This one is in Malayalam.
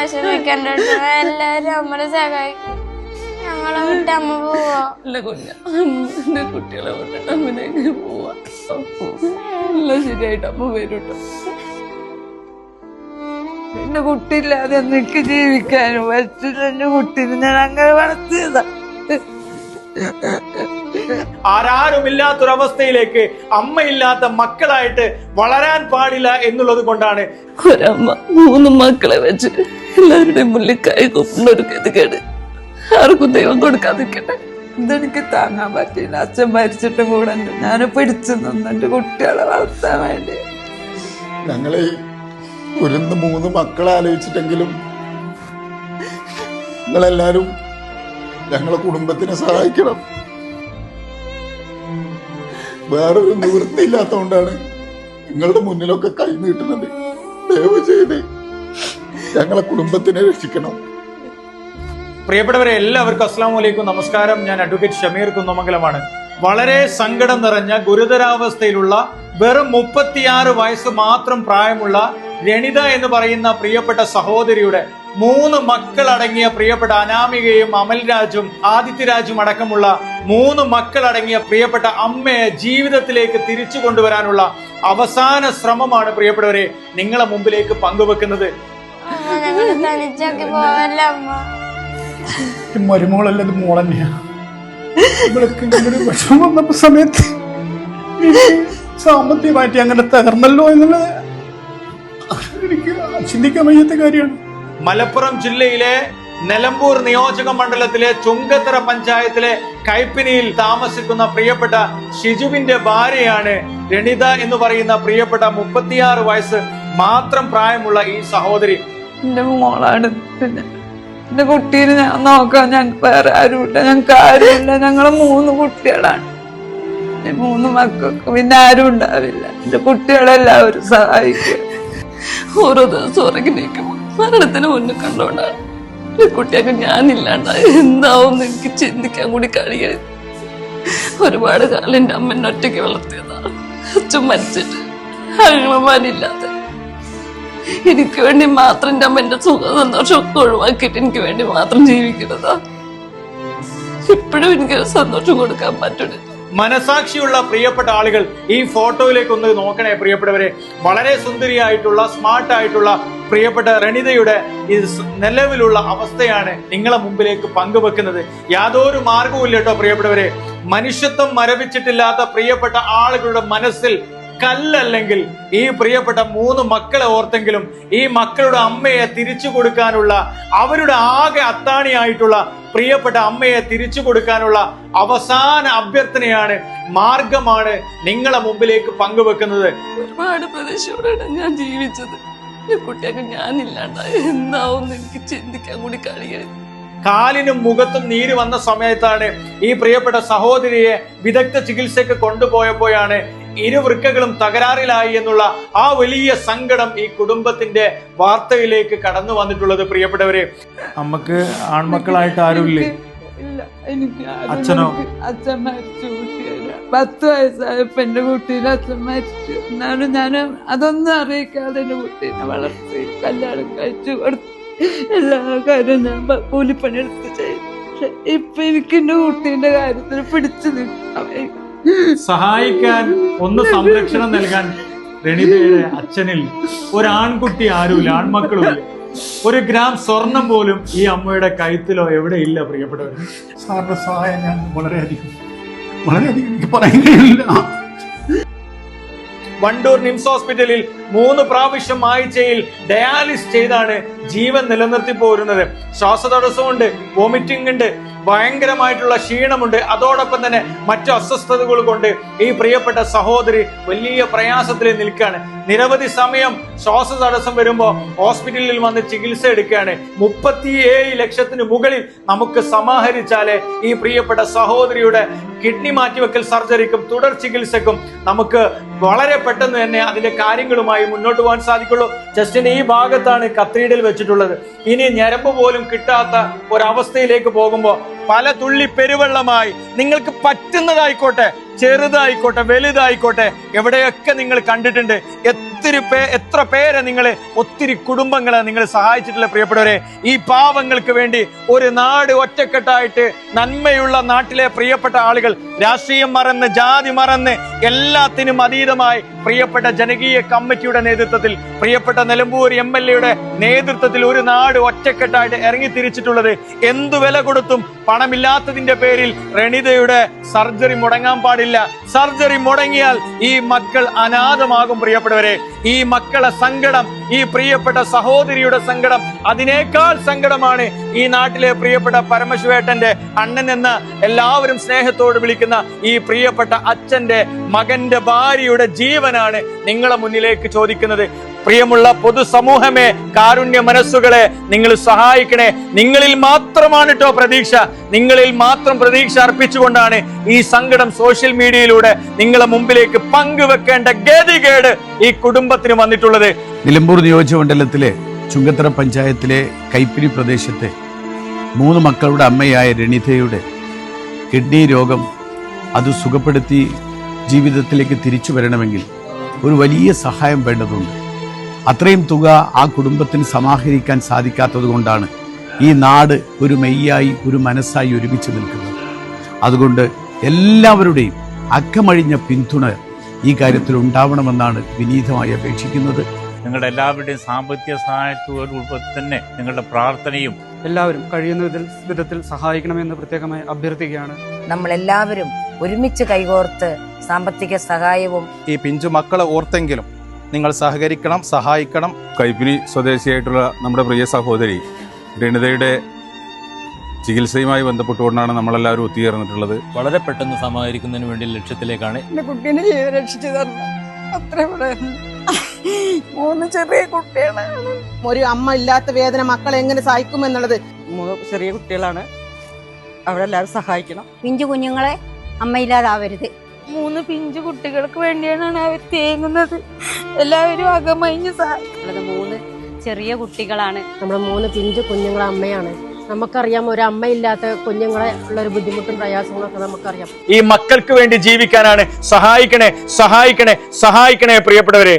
വിഷമിക്കണ്ട എല്ലാരും നമ്മളെ സഹായിക്കും. ഞങ്ങളെ വിട്ട് അമ്മ പോവാ. എന്റെ കുട്ടികളെ വിട്ടിട്ട് അമ്മനെ പോവാ. എല്ലാം ശരിയായിട്ട് അമ്മ വരൂട്ടോ. എന്റെ കുട്ടിയില്ലാതെ എനിക്ക് ജീവിക്കാനും പറ്റില്ല. എന്റെ കുട്ടീനെ ഞാൻ അങ്ങനെ വളർത്തിയതാ. ആരാരുമില്ലാത്തൊരവസ്ഥയിലേക്ക് അമ്മയില്ലാത്ത മക്കളായിട്ട് വളരാൻ പാടില്ല എന്നുള്ളത് കൊണ്ടാണ് ഒരമ്മ 3 മക്കളെ വെച്ച് എല്ലാവരുടെയും മുന്നിൽ കൈ കൊപ്പുന്ന ഒരു ഗതികേട് ആർക്കും ദൈവം കൊടുക്കാതിരിക്കട്ടെ. ഇതെനിക്ക് താങ്ങാൻ പറ്റില്ല. അച്ഛൻ മരിച്ചിട്ടും കൂടെ ഞാൻ പിടിച്ചു നിന്ന് എന്റെ കുട്ടികളെ വളർത്താൻ വേണ്ടി. ഞങ്ങളെ ഒരു 3 മക്കളെ ആലോചിച്ചിട്ടെങ്കിലും നിങ്ങളെല്ലാരും ഞങ്ങളെ കുടുംബത്തിനെ സഹായിക്കണം. വേറൊരു നിവൃത്തിയില്ലാത്തതുകൊണ്ടാണ് നിങ്ങളുടെ മുന്നിലൊക്കെ കൈ നീട്ടുന്നത്. ദയവ് ചെയ്ത് ഞങ്ങളെ കുടുംബത്തിനെ രക്ഷിക്കണം. പ്രിയപ്പെട്ടവരെ എല്ലാവർക്കും അസ്സലാമു അലൈക്കും, നമസ്കാരം. ഞാൻ അഡ്വക്കേറ്റ് ഷമീർ കുന്നമംഗലമാണ്. വളരെ സങ്കടം നിറഞ്ഞ ഗുരുതരാവസ്ഥയിലുള്ള വെറും 36 വയസ്സ് മാത്രം പ്രായമുള്ള രണിത എന്ന് പറയുന്ന പ്രിയപ്പെട്ട സഹോദരിയുടെ 3 മക്കളടങ്ങിയ പ്രിയപ്പെട്ട അനാമികയും അമൽരാജും ആദിത്യരാജും അടക്കമുള്ള 3 മക്കളടങ്ങിയ പ്രിയപ്പെട്ട അമ്മയെ ജീവിതത്തിലേക്ക് തിരിച്ചു കൊണ്ടുവരാനുള്ള അവസാന ശ്രമമാണ് പ്രിയപ്പെട്ടവരെ നിങ്ങളെ മുമ്പിലേക്ക് പങ്കുവെക്കുന്നത്. ഞങ്ങള് തനിച്ചാക്കി പോവല്ല അമ്മ. മരുമോളല്ലത് മോൾ തന്നെയാ. ഇവൾക്ക് ഇങ്ങനൊരു വിഷമം വന്നപ്പോ സമയത്ത് സാമ്പത്തികമായിട്ട് അങ്ങനെ തകർന്നല്ലോ എന്നുള്ളത് എനിക്ക് ചിന്തിക്കാൻ വയ്യാത്ത കാര്യമാണ്. മലപ്പുറം ജില്ലയിലെ നിലമ്പൂർ നിയോജക മണ്ഡലത്തിലെ ചുങ്കത്തറ പഞ്ചായത്തിലെ കൈപ്പിനിയിൽ താമസിക്കുന്ന പ്രിയപ്പെട്ട ഷിജുവിന്റെ ഭാര്യയാണ് രണിത എന്ന് പറയുന്ന പ്രിയപ്പെട്ട 36 വയസ്സ് മാത്രം പ്രായമുള്ള ഈ സഹോദരി. എന്റെ മോളാണ്. പിന്നെ എന്റെ കുട്ടീനെ ഞാൻ നോക്കാൻ ഞങ്ങൾക്ക് വേറെ ആരുമില്ല. ഞങ്ങൾക്ക് ആരുമില്ല. ഞങ്ങള് 3 കുട്ടികളാണ്. 3 മക്കൾക്ക് പിന്നെ ആരും ഉണ്ടാവില്ല. എന്റെ കുട്ടികളെല്ലാവരും സഹായിക്കും. ഓരോ ദിവസം ഉറങ്ങി നീക്കുമ്പോ മരണത്തിന് മുന്നിൽ കണ്ടോണ്ടാണ് ഈ കുട്ടിയൊക്കെ ഞാനില്ലാണ്ടായി എന്താവും എനിക്ക് ചിന്തിക്കാൻ കൂടി കഴിയരുത്. ഒരുപാട് കാലം എന്റെ അമ്മനെ ഒറ്റയ്ക്ക് വളർത്തിയതാണ്. അച്ഛൻ മരിച്ചിട്ട് അമ്മമാരില്ലാതെ എനിക്ക് വേണ്ടി മാത്രം എന്റെ അമ്മന്റെ സുഖം സന്തോഷമൊക്കെ ഒഴിവാക്കിയിട്ട് എനിക്ക് വേണ്ടി മാത്രം ജീവിക്കുന്നതാ. ഇപ്പോഴും എനിക്ക് സന്തോഷം കൊടുക്കാൻ പറ്റുന്നു. മനസാക്ഷിയുള്ള പ്രിയപ്പെട്ട ആളുകൾ ഈ ഫോട്ടോയിലേക്ക് ഒന്ന് നോക്കണേ പ്രിയപ്പെട്ടവരെ. വളരെ സുന്ദരിയായിട്ടുള്ള സ്മാർട്ട് ആയിട്ടുള്ള പ്രിയപ്പെട്ട രണിതയുടെ ഈ നിലവിലുള്ള അവസ്ഥയാണ് നിങ്ങളെ മുമ്പിലേക്ക് പങ്കുവെക്കുന്നത്. യാതൊരു മാർഗവും ഇല്ല കേട്ടോ പ്രിയപ്പെട്ടവരെ. മനുഷ്യത്വം മരവിച്ചിട്ടില്ലാത്ത പ്രിയപ്പെട്ട ആളുകളുടെ മനസ്സിൽ കല്ലല്ലെങ്കിൽ ഈ പ്രിയപ്പെട്ട 3 മക്കളെ ഓർത്തെങ്കിലും ഈ മക്കളുടെ അമ്മയെ തിരിച്ചു കൊടുക്കാനുള്ള, അവരുടെ ആകെ അത്താണിയായിട്ടുള്ള പ്രിയപ്പെട്ട അമ്മയെ തിരിച്ചു കൊടുക്കാനുള്ള അവസാന അഭ്യർത്ഥനയാണ്, മാർഗമാണ് നിങ്ങളെ മുമ്പിലേക്ക് പങ്കുവെക്കുന്നത്. ഒരുപാട് പ്രതീക്ഷയോടെയാണ് ഞാൻ ജീവിച്ചത്. ഈ കുട്ടിയൊക്കെ ഞാനില്ലാണ്ടായി എന്താവും എനിക്ക് ചിന്തിക്കാൻ കൂടി കഴിയരുത്. കാലിനും മുഖത്തും നീര് വന്ന സമയത്താണ് ഈ പ്രിയപ്പെട്ട സഹോദരിയെ വിദഗ്ധ ചികിത്സയ്ക്ക് കൊണ്ടുപോയപ്പോഴാണ് ഇരുവൃക്കകളും തകരാറിലായി എന്നുള്ള ആ വലിയ സങ്കടം ഈ കുടുംബത്തിന്റെ വാർത്തയിലേക്ക് കടന്നു വന്നിട്ടുള്ളത്. പ്രിയപ്പെട്ടവരെ, നമുക്ക് ആൺമക്കളായിട്ട് ആരുമില്ലേ? ഇല്ല, എനിക്ക് അച്ഛനോ? അച്ഛൻ മരിച്ചു. കുട്ടിയല്ല 10 വയസ്സായപ്പോ എന്റെ കുട്ടീനെ അച്ഛൻ മരിച്ചു. എന്നാലും ഞാൻ അതൊന്നും അറിയിക്കാതെ എന്റെ കുട്ടീനെ വളർത്തി കല്യാണം കഴിച്ചു കൊടുത്തു. എല്ലാ കാര്യവും ഞാൻ കൂലിപ്പണിയെടുത്ത് ചെയ്തു. പക്ഷെ ഇപ്പൊ എനിക്ക് എന്റെ കുട്ടീന്റെ കാര്യത്തിൽ പിടിച്ചു നിൽക്കാൻ, സഹായിക്കാൻ, ഒന്ന് സംരക്ഷണം നൽകാൻ രണിതയുടെ അച്ഛനിൽ ഒരു ആൺകുട്ടി ആരുമില്ല, ആൺമക്കളുമില്ല. 1 ഗ്രാം സ്വർണം പോലും ഈ അമ്മയുടെ കഴുത്തിലോ എവിടെ ഇല്ല. പ്രിയപ്പെട്ടവർ, സാറിന്റെ സഹായം ഞാൻ വളരെയധികം എനിക്ക് പറയാൻ കഴിയില്ല. വണ്ടൂർ നിംസ് ഹോസ്പിറ്റലിൽ 3 പ്രാവശ്യം ആഴ്ചയിൽ ഡയാലിസ് ചെയ്താണ് ജീവൻ നിലനിർത്തി പോരുന്നത്. ശ്വാസതടസ്സമുണ്ട്, വോമിറ്റിംഗ് ഉണ്ട്, ഭയങ്കരമായിട്ടുള്ള ക്ഷീണമുണ്ട്. അതോടൊപ്പം തന്നെ മറ്റു അസ്വസ്ഥതകൾ കൊണ്ട് ഈ പ്രിയപ്പെട്ട സഹോദരി വലിയ പ്രയാസത്തിൽ നിൽക്കുകയാണ്. നിരവധി സമയം ശ്വാസതടസ്സം വരുമ്പോൾ ഹോസ്പിറ്റലിൽ വന്ന് ചികിത്സ എടുക്കുകയാണ്. 37 ലക്ഷത്തിന് മുകളിൽ നമുക്ക് സമാഹരിച്ചാലേ ഈ പ്രിയപ്പെട്ട സഹോദരിയുടെ കിഡ്നി മാറ്റിവെക്കൽ സർജറിക്കും തുടർ ചികിത്സക്കും നമുക്ക് വളരെ പെട്ടെന്ന് തന്നെ അതിന്റെ കാര്യങ്ങളുമായി മുന്നോട്ട് പോകാൻ സാധിക്കുള്ളൂ. ചെസ്റ്റിന്റെ ഈ ഭാഗത്താണ് കത്രീഡൽ വെച്ചിട്ടുള്ളത്. ഇനി ഞരമ്പ് പോലും കിട്ടാത്ത ഒരവസ്ഥയിലേക്ക് പോകുമ്പോൾ പല തുള്ളി പെരുവെള്ളമായി നിങ്ങൾക്ക് പറ്റുന്നതായിക്കോട്ടെ, ചെറുതായിക്കോട്ടെ, വലുതായിക്കോട്ടെ, എവിടെയൊക്കെ നിങ്ങൾ കണ്ടിട്ടുണ്ട്. എത്ര പേരെ നിങ്ങൾ, ഒത്തിരി കുടുംബങ്ങളെ നിങ്ങൾ സഹായിച്ചിട്ടുള്ള പ്രിയപ്പെട്ടവരെ. ഈ പാവങ്ങൾക്ക് വേണ്ടി ഒരു നാട് ഒറ്റക്കെട്ടായിട്ട് നന്മയുള്ള നാട്ടിലെ പ്രിയപ്പെട്ട ആളുകൾ, രാഷ്ട്രീയം മറന്ന് ജാതി മറന്ന് എല്ലാത്തിനും അതീതമായി പ്രിയപ്പെട്ട ജനകീയ കമ്മിറ്റിയുടെ നേതൃത്വത്തിൽ, പ്രിയപ്പെട്ട നിലമ്പൂർ MLA നേതൃത്വത്തിൽ ഒരു നാട് ഒറ്റക്കെട്ടായിട്ട് ഇറങ്ങി തിരിച്ചിട്ടുള്ളത്. എന്തു വില കൊടുത്തും പണമില്ലാത്തതിന്റെ പേരിൽ റണിതയുടെ സർജറി മുടങ്ങാൻ പാടില്ല. സർജറി മുടങ്ങിയാൽ ഈ മക്കൾ അനാഥമാകും പ്രിയപ്പെട്ടവരെ. ഈ മക്കളെ സങ്കടം, ഈ പ്രിയപ്പെട്ട സഹോദരിയുടെ സങ്കടം, അതിനേക്കാൾ സങ്കടമാണ് ഈ നാട്ടിലെ പ്രിയപ്പെട്ട പരമശിവേട്ടന്റെ അണ്ണൻ എന്ന എല്ലാവരും സ്നേഹത്തോട് വിളിക്കുന്ന ഈ പ്രിയപ്പെട്ട അച്ഛന്റെ മകന്റെ ഭാര്യയുടെ ജീവനാണ് നിങ്ങളെ മുന്നിലേക്ക് ചോദിക്കുന്നത്. പ്രിയമുള്ള പൊതുസമൂഹമേ, കാരുണ്യ മനസ്സുകളെ, നിങ്ങൾ സഹായിക്കണേ. നിങ്ങളിൽ മാത്രമാണ് കേട്ടോ പ്രതീക്ഷ. നിങ്ങളിൽ മാത്രം പ്രതീക്ഷ അർപ്പിച്ചുകൊണ്ടാണ് ഈ സങ്കടം സോഷ്യൽ മീഡിയയിലൂടെ നിങ്ങളെ മുമ്പിലേക്ക് പങ്കുവെക്കേണ്ട ഗതികേട് ഈ കുടുംബത്തിന് വന്നിട്ടുള്ളത്. നിലമ്പൂർ നിയോജകമണ്ഡലത്തിലെ ചുങ്കത്തറ പഞ്ചായത്തിലെ കൈപ്പിരി പ്രദേശത്തെ 3 മക്കളുടെ അമ്മയായ രണിതയുടെ കിഡ്നി രോഗം അത് സുഖപ്പെടുത്തി ജീവിതത്തിലേക്ക് തിരിച്ചു വരണമെങ്കിൽ ഒരു വലിയ സഹായം വേണ്ടതുണ്ട്. അത്രയും തുക ആ കുടുംബത്തിന് സമാഹരിക്കാൻ സാധിക്കാത്തത് കൊണ്ടാണ് ഈ നാട് ഒരു മെയ്യായി, ഒരു മനസ്സായി ഒരുമിച്ച് നിൽക്കുന്നത്. അതുകൊണ്ട് എല്ലാവരുടെയും അക്കമഴിഞ്ഞ പിന്തുണ ഈ കാര്യത്തിൽ ഉണ്ടാവണമെന്നാണ് വിനീതമായി അപേക്ഷിക്കുന്നത്. നിങ്ങളുടെ എല്ലാവരുടെയും സാമ്പത്തിക സഹായത്തോടൊപ്പം തന്നെ നിങ്ങളുടെ പ്രാർത്ഥനയും എല്ലാവരും കഴിയുന്ന വിധത്തിൽ സഹായിക്കണമെന്ന് പ്രത്യേകമായി അഭ്യർത്ഥിക്കുകയാണ്. നമ്മളെല്ലാവരും ഒരുമിച്ച് കൈകോർത്ത് സാമ്പത്തിക സഹായവും ഈ പിഞ്ചു മക്കളെ ഓർത്തെങ്കിലും നിങ്ങൾ സഹകരിക്കണം, സഹായിക്കണം. കൈപ്പിനി സ്വദേശിയായിട്ടുള്ള നമ്മുടെ പ്രിയ സഹോദരി രണിതയുടെ ചികിത്സയുമായി ബന്ധപ്പെട്ടുകൊണ്ടാണ് നമ്മളെല്ലാവരും ഒത്തുചേർന്നിട്ടുള്ളത്. വളരെ പെട്ടെന്ന് സമാഹരിക്കുന്നതിന് വേണ്ടി ലക്ഷ്യത്തിലേക്കാണ്. എന്റെ കുട്ടീനെ ജീവൻ രക്ഷിച്ചു തരണം. അത്ര 3 ചെറിയ കുട്ടികളാണ്. ഒരു അമ്മ ഇല്ലാത്ത വേദന മക്കളെ എങ്ങനെ സഹായിക്കുമെന്നുള്ളത്. 3 ചെറിയ കുട്ടികളാണ്. അവിടെ എല്ലാവരും സഹായിക്കണം. പിഞ്ചു കുഞ്ഞുങ്ങളെ അമ്മയില്ലാതാവരുത്. 3 പിഞ്ചു കുട്ടികൾക്ക് വേണ്ടിയാണ് അവർ തേങ്ങുന്നത്. എല്ലാവരും അകമഴിഞ്ഞ് സഹായിക്കുന്നത്. 3 ചെറിയ കുട്ടികളാണ്. നമ്മുടെ 3 പിഞ്ചു കുഞ്ഞുങ്ങളെ അമ്മയാണ്. നമുക്കറിയാം, ഒരു അമ്മയില്ലാത്ത കുഞ്ഞുങ്ങളെ ഉള്ളൊരു ബുദ്ധിമുട്ടും പ്രയാസങ്ങളൊക്കെ നമുക്കറിയാം. ഈ മക്കൾക്ക് വേണ്ടി ജീവിക്കാനാണ്. സഹായിക്കണേ, സഹായിക്കണേ, സഹായിക്കണേ പ്രിയപ്പെട്ടവരെ.